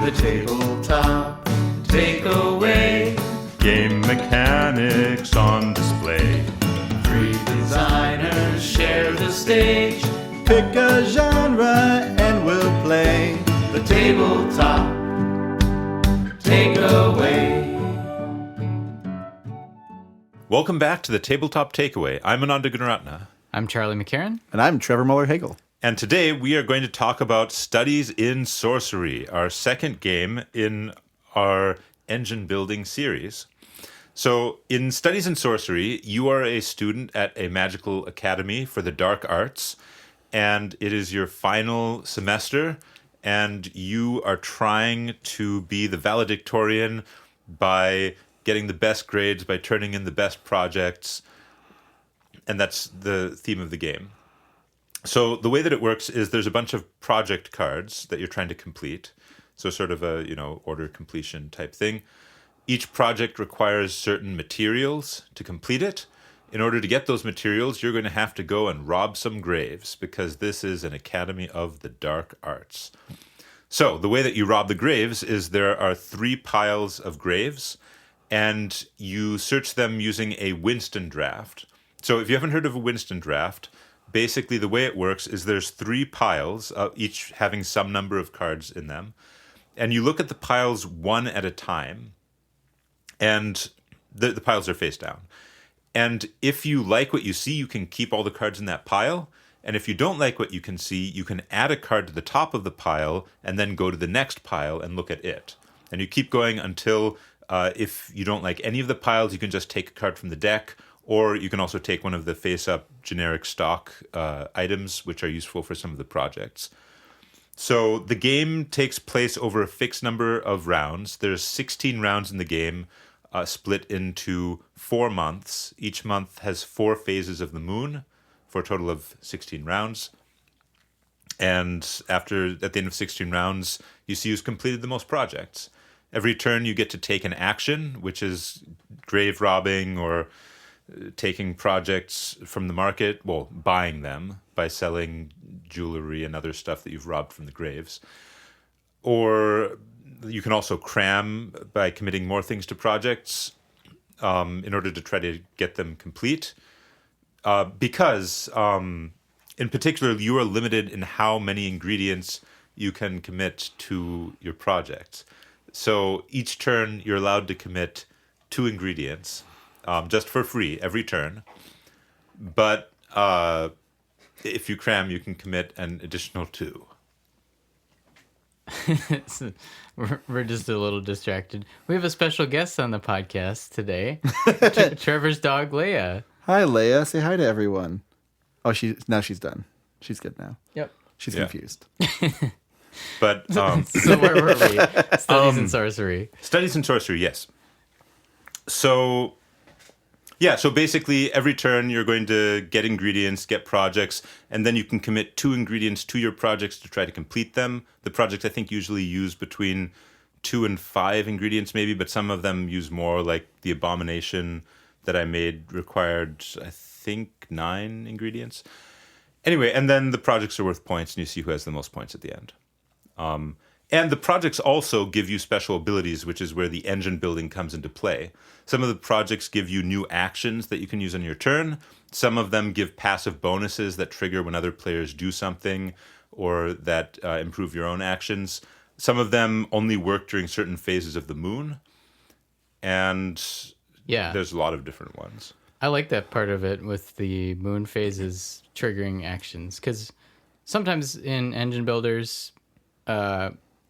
The tabletop takeaway. Game mechanics on display. Three designers share the stage. Pick a genre and we'll play. The tabletop takeaway. Welcome back to the Tabletop Takeaway. I'm Ananda Gunaratna. I'm Charlie McCarran. And I'm Trevor Muller-Hagel. And today we are going to talk about Studies in Sorcery, our second game in our engine building series. So in Studies in Sorcery, you are a student at a magical academy for the dark arts, and it is your final semester, and you are trying to be the valedictorian by getting the best grades, by turning in the best projects, and that's the theme of the game. So the way that it works is there's a bunch of project cards that you're trying to complete, so sort of a, order completion type thing. Each project requires certain materials to complete it. In order to get those materials, you're going to have to go and rob some graves, because this is an academy of the dark arts. So the way that you rob the graves is there are 3 piles of graves, and you search them using a Winston draft. So if you haven't heard of a Winston draft, basically the way it works is there's 3 piles, each having some number of cards in them, and you look at the piles one at a time, and the piles are face down. And if you like what you see, you can keep all the cards in that pile. And if you don't like what you can see, you can add a card to the top of the pile and then go to the next pile and look at it. And you keep going until, if you don't like any of the piles, you can just take a card from the deck, or you can also take one of the face-up generic stock items, which are useful for some of the projects. So the game takes place over a fixed number of rounds. There's 16 rounds in the game, split into 4 months. Each month has 4 phases of the moon, for a total of 16 rounds. And at the end of 16 rounds, you see who's completed the most projects. Every turn you get to take an action, which is grave robbing or taking projects from the market, well, buying them by selling jewelry and other stuff that you've robbed from the graves. Or you can also cram by committing more things to projects in order to try to get them complete. Because, in particular, you are limited in how many ingredients you can commit to your projects. So each turn, you're allowed to commit 2 ingredients, just for free every turn. But if you cram, you can commit an additional 2. We're just a little distracted. We have a special guest on the podcast today, Trevor's dog, Leia. Hi, Leia. Say hi to everyone. Oh, now she's done. She's good now. Yep. She's confused. But So where were we? Studies in Sorcery. Studies in Sorcery, yes. So basically every turn you're going to get ingredients, get projects, and then you can commit 2 ingredients to your projects to try to complete them. The projects, I think, usually use between 2 and 5 ingredients maybe, but some of them use more, like the abomination that I made required, I think, 9 ingredients. Anyway, and then the projects are worth points, and you see who has the most points at the end. And the projects also give you special abilities, which is where the engine building comes into play. Some of the projects give you new actions that you can use on your turn. Some of them give passive bonuses that trigger when other players do something, or that improve your own actions. Some of them only work during certain phases of the moon. And there's a lot of different ones. I like that part of it with the moon phases triggering actions, because sometimes in engine builders,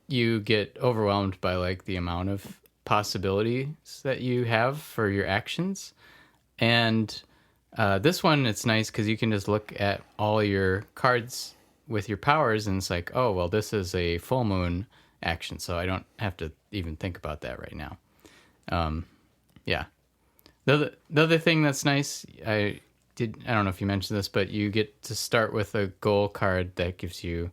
you get overwhelmed by like the amount of possibilities that you have for your actions. And this one, it's nice because you can just look at all your cards with your powers, and it's like, oh, well, this is a full moon action, so I don't have to even think about that right now. The other thing that's nice, I don't know if you mentioned this, but you get to start with a goal card that gives you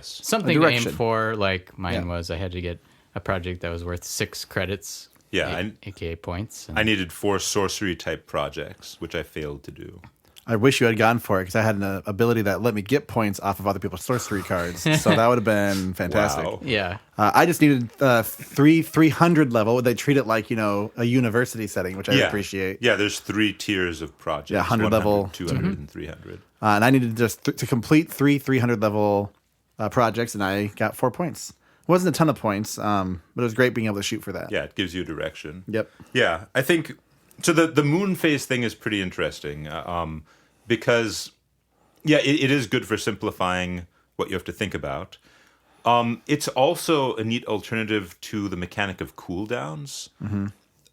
something to aim for. Like mine was, I had to get a project that was worth 6 credits, aka points. I needed 4 sorcery type projects, which I failed to do. I wish you had gone for it because I had an ability that let me get points off of other people's sorcery cards. So that would have been fantastic. Wow. Yeah. I just needed 300 level. They treat it like, a university setting, which I appreciate. Yeah, there's 3 tiers of projects. Yeah, 100 level. 200, and 300. And I needed just to complete 300 level projects, and I got 4 points. It wasn't a ton of points, but it was great being able to shoot for that. Yeah, it gives you direction. Yep. Yeah, I think so. The moon phase thing is pretty interesting because, it is good for simplifying what you have to think about. It's also a neat alternative to the mechanic of cooldowns. Mm-hmm.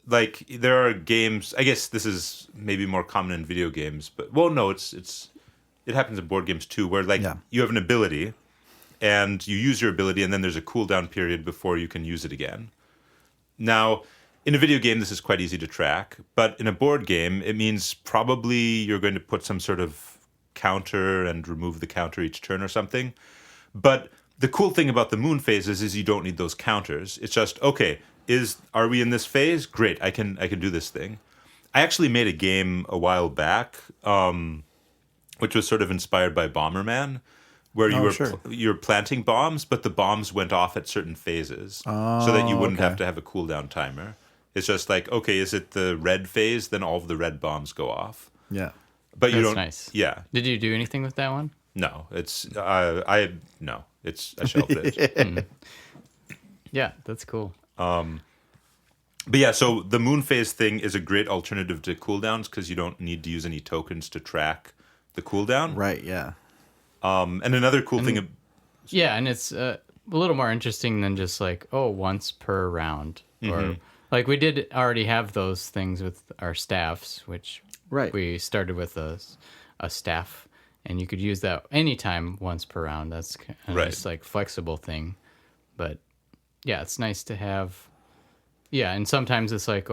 Like there are games. I guess this is maybe more common in video games, but no, it happens in board games too, where you have an ability. And you use your ability, and then there's a cooldown period before you can use it again. Now, in a video game, this is quite easy to track, but in a board game, it means probably you're going to put some sort of counter and remove the counter each turn or something. But the cool thing about the moon phases is you don't need those counters. It's just, okay, are we in this phase? Great, I can do this thing. I actually made a game a while back, which was sort of inspired by Bomberman, where you're planting bombs, but the bombs went off at certain phases, so that you wouldn't have to have a cooldown timer. It's just like, okay, is it the red phase? Then all of the red bombs go off. Yeah, but you That's don't. nice. Yeah. Did you do anything with that one? No, it's I shelved it. Yeah, that's cool. But yeah, so the moon phase thing is a great alternative to cooldowns because you don't need to use any tokens to track the cooldown. right. Yeah, And another cool thing. Yeah, and it's a little more interesting than just like, once per round. Or like we did already have those things with our staffs, which we started with a staff, and you could use that anytime once per round. That's kind of just like flexible thing. But yeah, it's nice to have. Yeah, and sometimes it's like,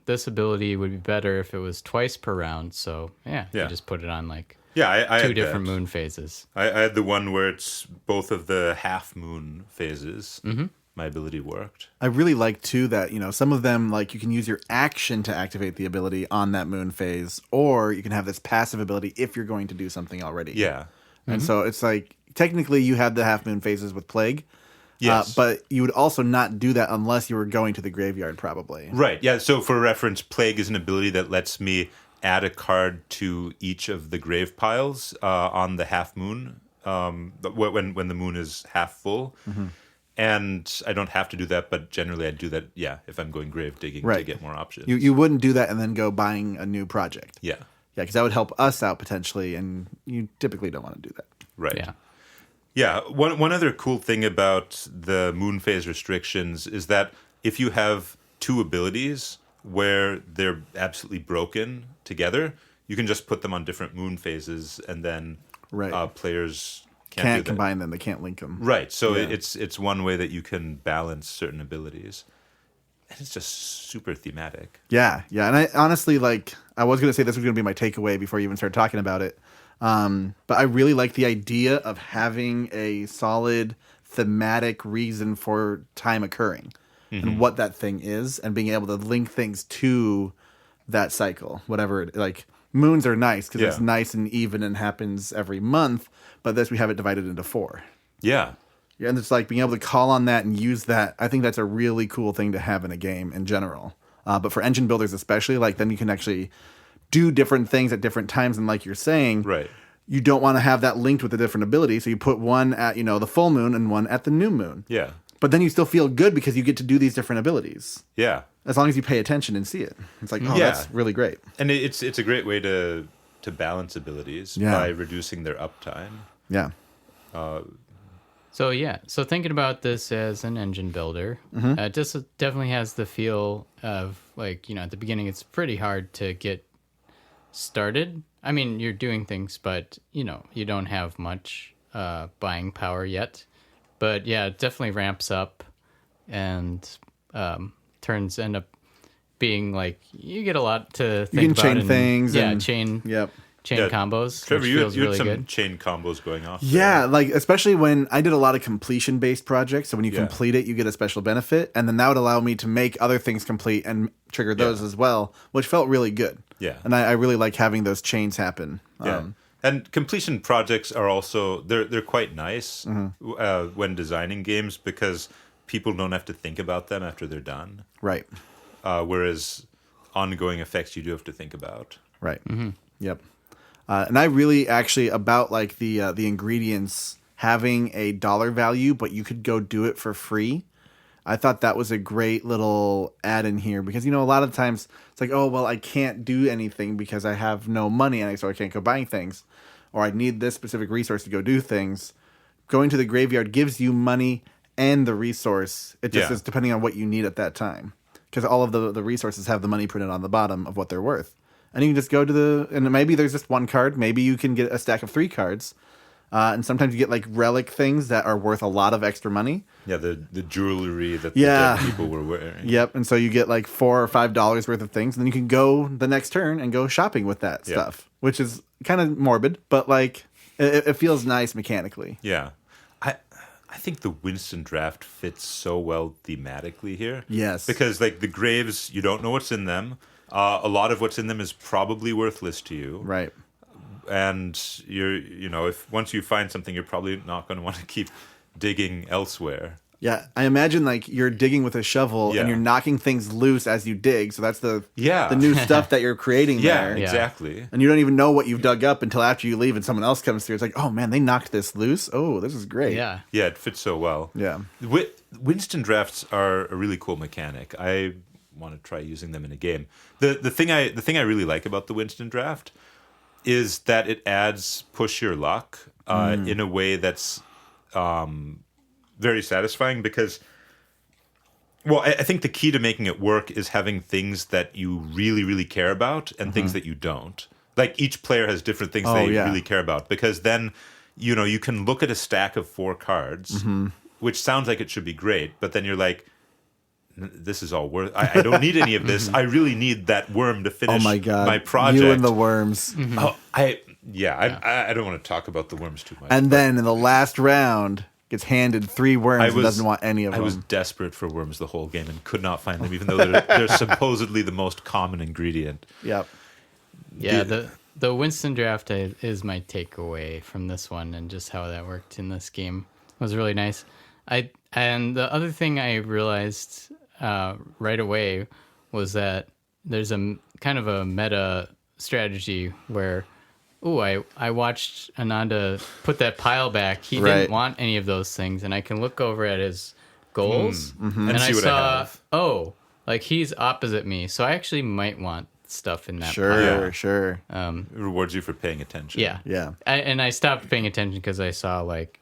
this ability would be better if it was twice per round. So you just put it on like I two had different that. moon phases. I had the one where it's both of the half moon phases. Mm-hmm. My ability worked. I really like too that some of them, like, you can use your action to activate the ability on that moon phase, or you can have this passive ability if you're going to do something already. Yeah, and so it's like technically you had the half moon phases with Plague. Yes. But you would also not do that unless you were going to the graveyard, probably. Right. Yeah. So for reference, Plague is an ability that lets me add a card to each of the grave piles on the half moon, when the moon is half full. Mm-hmm. And I don't have to do that, but generally I do that, if I'm going grave digging to get more options. You wouldn't do that and then go buying a new project. Yeah. Yeah, because that would help us out potentially, and you typically don't want to do that. Right. Yeah. Yeah, one other cool thing about the moon phase restrictions is that if you have 2 abilities where they're absolutely broken together, you can just put them on different moon phases, and then players can't combine them. They can't link them. Right, so it's one way that you can balance certain abilities. And it's just super thematic. Yeah, and I honestly, I was going to say this was going to be my takeaway before you even started talking about it. But I really like the idea of having a solid thematic reason for time occurring and what that thing is, and being able to link things to that cycle, whatever it like. Moons are nice because it's nice and even and happens every month, but this we have it divided into 4. Yeah. Yeah, and it's like being able to call on that and use that. I think that's a really cool thing to have in a game in general. But for engine builders especially, then you can actually do different things at different times, and like you're saying, you don't want to have that linked with a different ability, so you put one at the full moon and one at the new moon. Yeah. But then you still feel good because you get to do these different abilities. Yeah. As long as you pay attention and see it. It's like, that's really great. And it's a great way to balance abilities by reducing their uptime. Yeah. So thinking about this as an engine builder, it just definitely has the feel of at the beginning it's pretty hard to get started. I mean, you're doing things, but you don't have much buying power yet. But yeah, it definitely ramps up, and turns end up being you get a lot to think about. You can chain things. Chain. Yep. chain combos, Trevor, which you feels had really some good. chain combos going off. Yeah, like especially when I did a lot of completion based projects. So when you Yeah. complete it, you get a special benefit, and then that would allow me to make other things complete and trigger those Yeah. as well, which felt really good. Yeah. and I really like having those chains happen. Yeah. And completion projects are also they're quite nice when designing games because people don't have to think about them after they're done. Right, Whereas ongoing effects you do have to think about. right, yep. And I really actually about like the ingredients having a dollar value, but you could go do it for free. I thought that was a great little add in here because, a lot of times it's like, oh, well, I can't do anything because I have no money and so I can't go buying things, or I need this specific resource to go do things. Going to the graveyard gives you money and the resource. It just Yeah. is depending on what you need at that time, because all of the resources have the money printed on the bottom of what they're worth. And you can just go to and maybe there's just one card. Maybe you can get a stack of 3 cards. And sometimes you get like relic things that are worth a lot of extra money. Yeah, the jewelry that the Yeah. dead people were wearing. Yep. And so you get like $4 or $5 worth of things, and then you can go the next turn and go shopping with that Yeah. stuff, which is kind of morbid, but like it feels nice mechanically. Yeah. I think the Winston draft fits so well thematically here. Yes. Because like the graves, you don't know what's in them. A lot of what's in them is probably worthless to you. Right. And if once you find something, you're probably not going to want to keep digging elsewhere. Yeah. I imagine like you're digging with a shovel Yeah. and you're knocking things loose as you dig. So that's the Yeah. new stuff that you're creating Yeah, there. exactly. And you don't even know what you've dug up until after you leave and someone else comes through. It's like, oh man, they knocked this loose. Oh, this is great. Yeah. Yeah, it fits so well. Yeah. Winston drafts are a really cool mechanic. I want to try using them in a game. The thing I really like about the Winston draft is that it adds push your luck in a way that's very satisfying because, well, I think the key to making it work is having things that you really, really care about and things that you don't. Like each player has different things they yeah. really care about because then, you can look at a stack of 4 cards, which sounds like it should be great, but then you're like, this is all worth. I don't need any of this. I really need that worm to finish Oh my God. my project. You and the worms. Oh, I don't want to talk about the worms too much. And then in the last round, gets handed 3 worms and doesn't want any of I them. was desperate for worms the whole game and could not find them, even though they're supposedly the most common ingredient. Yep. Yeah, the Winston draft is my takeaway from this one, and just how that worked in this game was really nice. And the other thing I realized right away was that there's a kind of a meta strategy where, I watched Ananda put that pile back. He Right. didn't want any of those things, and I can look over at his goals And and I see what I saw, have. like he's opposite me, so I actually might want stuff in that Sure, pile. Yeah. sure. It rewards you for paying attention. Yeah. Yeah. I stopped paying attention because I saw like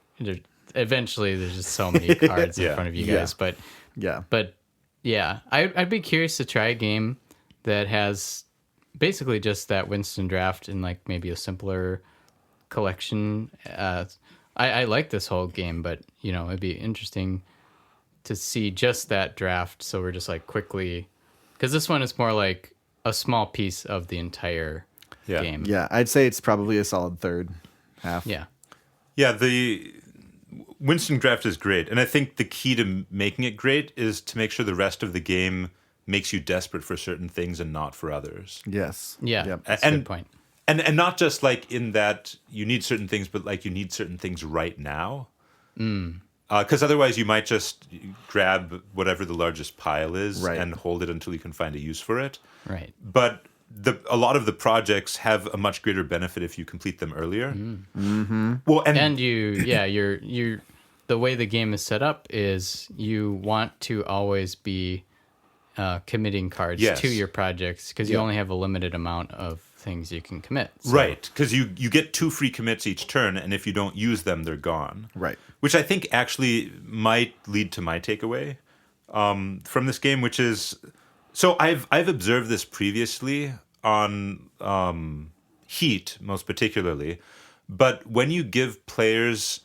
eventually there's just so many cards in Yeah. front of you Yeah. guys. Yeah. But yeah, I'd be curious to try a game that has basically just that Winston draft in like maybe a simpler collection. I like this whole game, but it'd be interesting to see just that draft. So we're just like quickly, because this one is more like a small piece of the entire Yeah. game. Yeah. I'd say it's probably a solid third half. Yeah. Yeah, the Winston draft is great. And I think the key to making it great is to make sure the rest of the game makes you desperate for certain things and not for others. Yes. Yeah. Yep. That's a good point. And not just like in that you need certain things, but like you need certain things right now. Because otherwise you might just grab whatever the largest pile is Right. and hold it until you can find a use for it. Right. But a lot of the projects have a much greater benefit if you complete them earlier. Well, And you're the way the game is set up is you want to always be committing cards Yes. to your projects because you only have a limited amount of things you can commit. So- right, because you get 2 free commits each turn, and if you don't use them, they're gone. Right. Which I think actually might lead to my takeaway from this game, which is so I've observed this previously on Heat, most particularly, but when you give players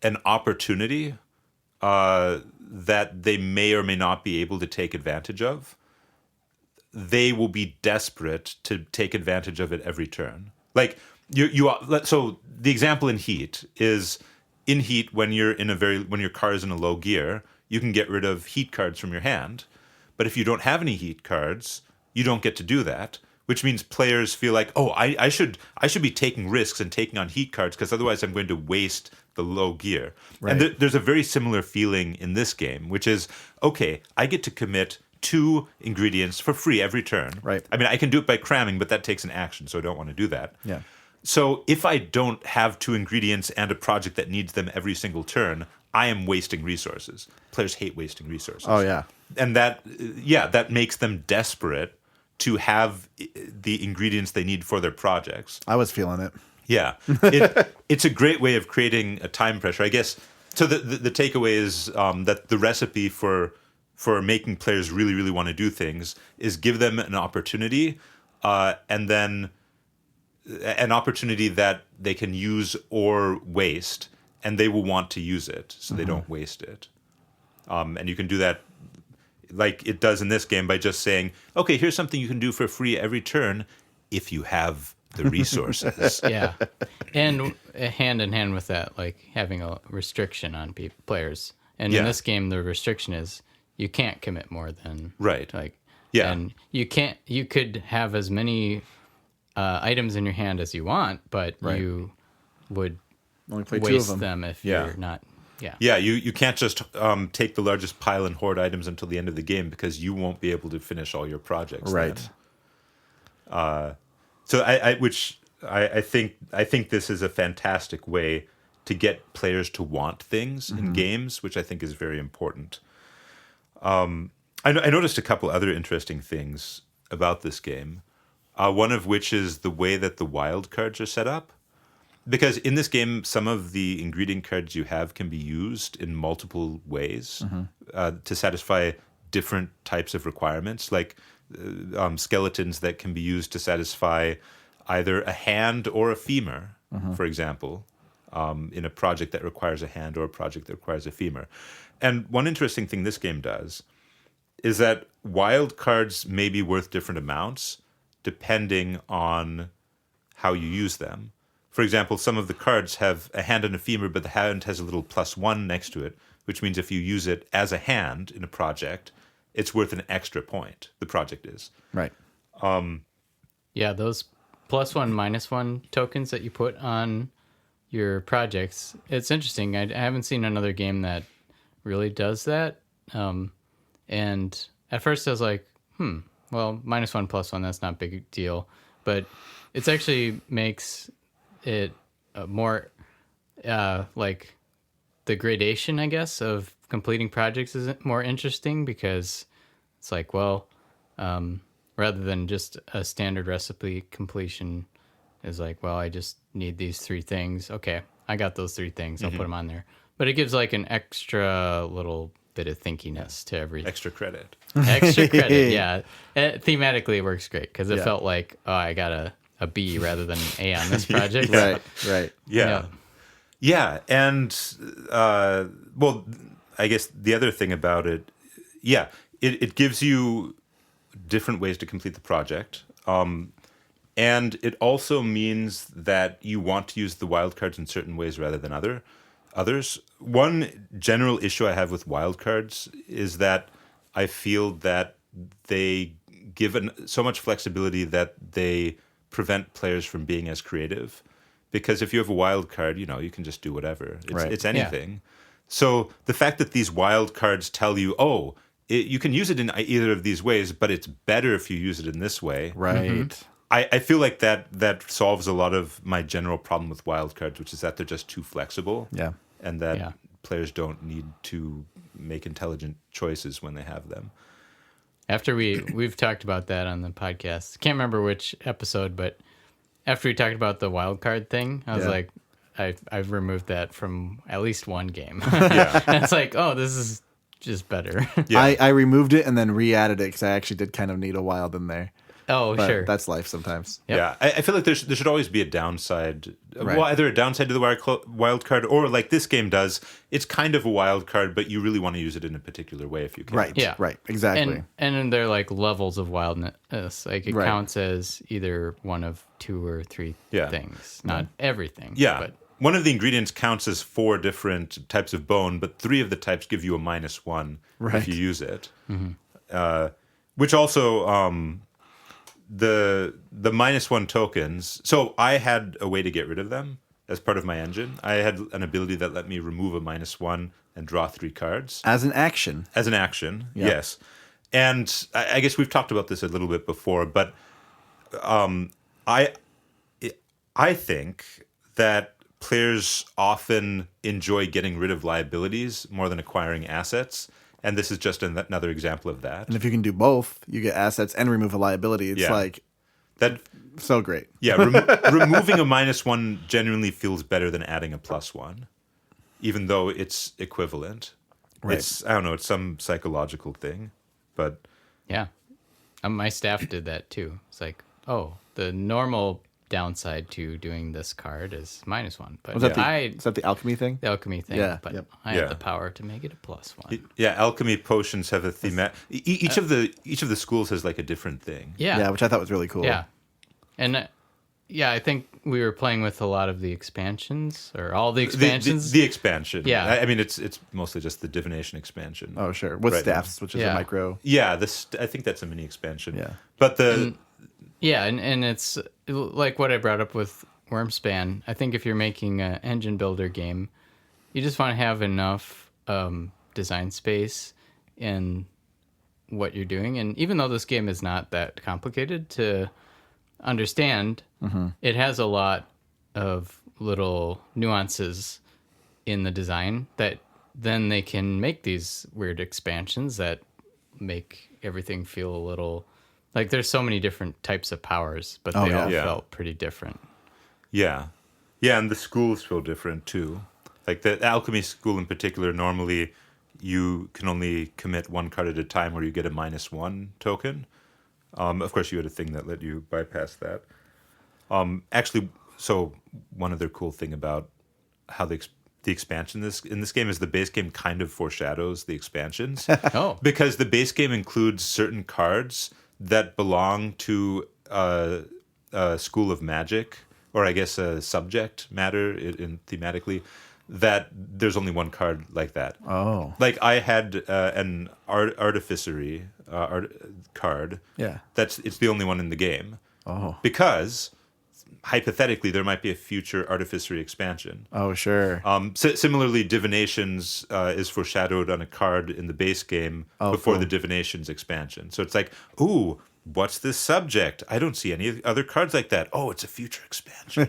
an opportunity that they may or may not be able to take advantage of, they will be desperate to take advantage of it every turn. Like so the example in Heat is in Heat when your car is in a low gear, you can get rid of Heat cards from your hand. But if you don't have any Heat cards, you don't get to do that, which means players feel like, oh, I should be taking risks and taking on Heat cards because otherwise I'm going to waste the low gear. Right. And there's a very similar feeling in this game, which is, okay, I get to commit 2 ingredients for free every turn. Right. I mean, I can do it by cramming, but that takes an action, so I don't want to do that. Yeah. So if I don't have 2 ingredients and a project that needs them every single turn, I am wasting resources. Players hate wasting resources. Oh, yeah. And that makes them desperate to have the ingredients they need for their projects. I was feeling it. Yeah. It's a great way of creating a time pressure, I guess. So the takeaway is that the recipe for making players really, really want to do things is give them an opportunity and then an opportunity that they can use or waste, and they will want to use it, so they don't waste it. And you can do that like it does in this game by just saying, okay, here's something you can do for free every turn if you have the resources. Yeah. And hand in hand with that, like having a restriction on players. And in this game, the restriction is you can't commit more than... Right. Like, yeah. And you could have as many items in your hand as you want, but you would only play waste 2 of them. them if you're not... Yeah. Yeah, you can't just take the largest pile and hoard items until the end of the game because you won't be able to finish all your projects. Right. So I think this is a fantastic way to get players to want things in games, which I think is very important. I noticed a couple other interesting things about this game. One of which is the way that the wild cards are set up. Because in this game, some of the ingredient cards you have can be used in multiple ways to satisfy different types of requirements, like skeletons that can be used to satisfy either a hand or a femur, for example, in a project that requires a hand or a project that requires a femur. And one interesting thing this game does is that wild cards may be worth different amounts depending on how you use them. For example, some of the cards have a hand and a femur, but the hand has a little +1 next to it, which means if you use it as a hand in a project, it's worth an extra point. The project is. Right. Yeah, those +1, -1 tokens that you put on your projects, it's interesting. I haven't seen another game that really does that. And at first I was like, well, -1, +1, that's not a big deal. But it actually makes it more like the gradation, I guess, of completing projects is more interesting because it's like, well, rather than just a standard recipe completion is like, well, I just need these 3 things. Okay, I got those 3 things. I'll put them on there. But it gives like an extra little bit of thinkiness to everything. Extra credit. Extra credit, yeah. Thematically, it works great because it felt like, oh, I got a B rather than an A on this project. Right. Yeah. And, well, I guess the other thing about it, it gives you different ways to complete the project. And it also means that you want to use the wildcards in certain ways rather than others. One general issue I have with wildcards is that I feel that they give so much flexibility that they prevent players from being as creative. Because if you have a wild card, you can just do whatever. It's anything. Yeah. So the fact that these wild cards tell you, you can use it in either of these ways, but it's better if you use it in this way. Right. I feel like that solves a lot of my general problem with wild cards, which is that they're just too flexible. Yeah. And that players don't need to make intelligent choices when they have them. After we've talked about that on the podcast. Can't remember which episode, but after we talked about the wild card thing, I was like, I've removed that from at least one game. And it's like, this is just better. I removed it and then re-added it because I actually did kind of need a wild in there. Oh, But sure. that's life sometimes. Yep. Yeah, I feel like there should always be a downside. Right. Well, either a downside to the wild card, or like this game does, it's kind of a wild card, but you really want to use it in a particular way if you can. Right. Yeah. Right. Exactly. And then they're like levels of wildness. Like it Right. counts as either one of 2 or 3 Yeah. things, not everything. Yeah. But One of the ingredients counts as 4 different types of bone, but 3 of the types give you a -1 Right. if you use it. Which also the -1 tokens. So I had a way to get rid of them as part of my engine. I had an ability that let me remove a -1 and draw 3 cards As an action. as an action. Yeah. Yes, and I guess we've talked about this a little bit before, but I think that players often enjoy getting rid of liabilities more than acquiring assets. And this is just another example of that. And if you can do both, you get assets and remove a liability. It's Yeah. like That so great. yeah, removing a -1 genuinely feels better than adding a +1, even though it's equivalent. Right. It's I don't know, it's some psychological thing, but yeah. My staff did that too. It's like, oh, the normal downside to doing this card is -1. But Was that the is that the alchemy thing? alchemy thing. Yeah, But yep. I Yeah. have the power to make it a +1. yeah, alchemy potions have a theme. Each of the schools has like a different thing. Yeah. Yeah, which I thought was really cool. Yeah. And yeah, I think we were playing with a lot of the expansions or all the expansions. The expansion. Yeah. I mean, it's mostly just the divination expansion. Oh, sure. With Right. staffs, which is Yeah. a micro. Yeah, I think that's a mini expansion. Yeah. But the Yeah, and it's like what I brought up with Wormspan. I think if you're making an engine builder game, you just want to have enough design space in what you're doing. And even though this game is not that complicated to understand, it has a lot of little nuances in the design that then they can make these weird expansions that make everything feel a little like there's so many different types of powers, but they yeah. all Yeah. felt pretty different. Yeah, and the schools feel different too. Like the alchemy school in particular, normally you can only commit 1 card at a time, where you get a -1 token. Of course, you had a thing that let you bypass that. Actually, so one other cool thing about how the expansion in this game is the base game kind of foreshadows the expansions. Oh, Because the base game includes certain cards that belong to a school of magic, or I guess a subject matter in thematically, that there's only 1 card like that. Oh. Like I had an artificery card. Yeah. It's the only one in the game. Oh. Because hypothetically there might be a future artificery expansion. Oh, sure. Similarly, divinations is foreshadowed on a card in the base game before cool. the divinations expansion. So it's like, ooh, what's this subject? I don't see any other cards like that. Oh, it's a future expansion.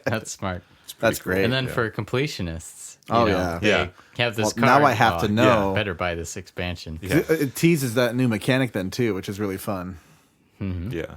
that's smart. That's great. And then for completionists, Oh, you know, yeah. they Yeah. have this Well, card. now I have to know. Better buy this expansion. Yeah. It teases that new mechanic then too, which is really fun. Yeah.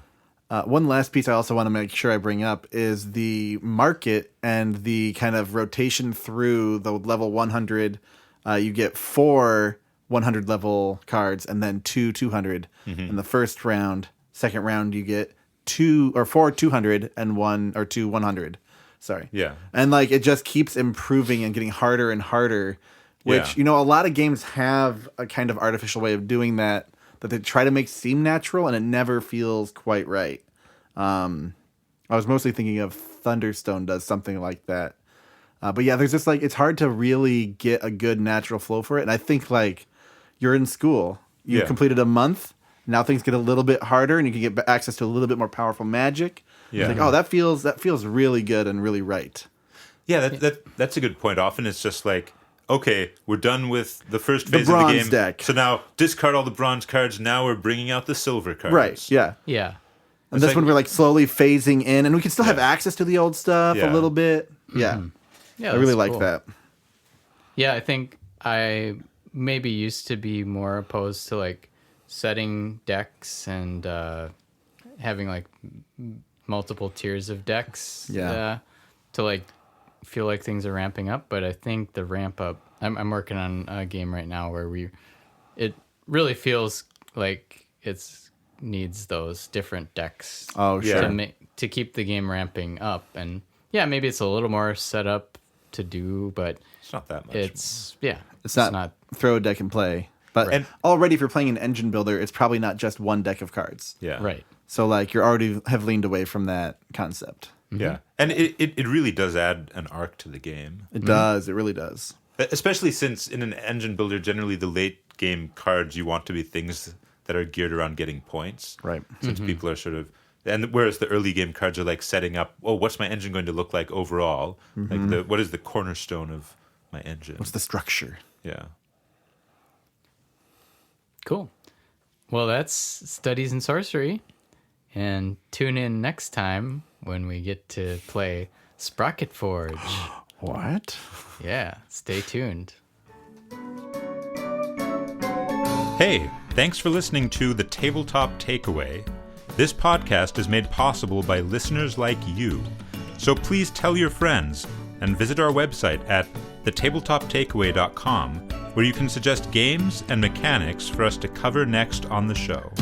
One last piece I also want to make sure I bring up is the market and the kind of rotation through the level 100. You get 4 100 level cards and then 2 200 in the first round. Second round you get 4 200 and 1 or 2 100. Sorry. Yeah. And like it just keeps improving and getting harder and harder, which Yeah. a lot of games have a kind of artificial way of doing that they try to make seem natural, and it never feels quite right. I was mostly thinking of Thunderstone does something like that. But yeah, there's just like, it's hard to really get a good natural flow for it. And I think like you're in school, you Yeah. completed a month. Now things get a little bit harder and you can get access to a little bit more powerful magic. Yeah. It's like, oh, that feels really good and really right. Yeah, that's a good point. Often it's just like, okay, we're done with the first The phase of the bronze game. deck. So now discard all the bronze cards. Now we're bringing out the silver cards. Right. Yeah. Yeah. And It's this like- one we're like slowly phasing in, and we can still have access to the old stuff a Yeah. little bit. Yeah. Yeah. I really that's like cool. that. Yeah, I think I maybe used to be more opposed to like setting decks and having like multiple tiers of decks. Yeah. To like feel like things are ramping up, but I think the ramp up. I'm working on a game right now where it really feels like it's needs those different decks. Oh, Yeah. sure. To keep the game ramping up. And yeah, maybe it's a little more set up to do, but It's not that much. it's not throw a deck and play. But And- already, if you're playing an engine builder, it's probably not just one deck of cards. Yeah. right. So like you're already have leaned away from that concept. Yeah. And it really does add an arc to the game. It does. It really does. Especially since in an engine builder, generally the late game cards you want to be things that are geared around getting points. Right. Since people are sort of, and whereas the early game cards are like setting up, oh, what's my engine going to look like overall? Like what is the cornerstone of my engine? What's the structure? Yeah. Cool. Well, that's Studies in Sorcery. And tune in next time when we get to play Sprocket Forge. What? Yeah, stay tuned. Hey, thanks for listening to The Tabletop Takeaway. This podcast is made possible by listeners like you. So please tell your friends and visit our website at thetabletoptakeaway.com, where you can suggest games and mechanics for us to cover next on the show.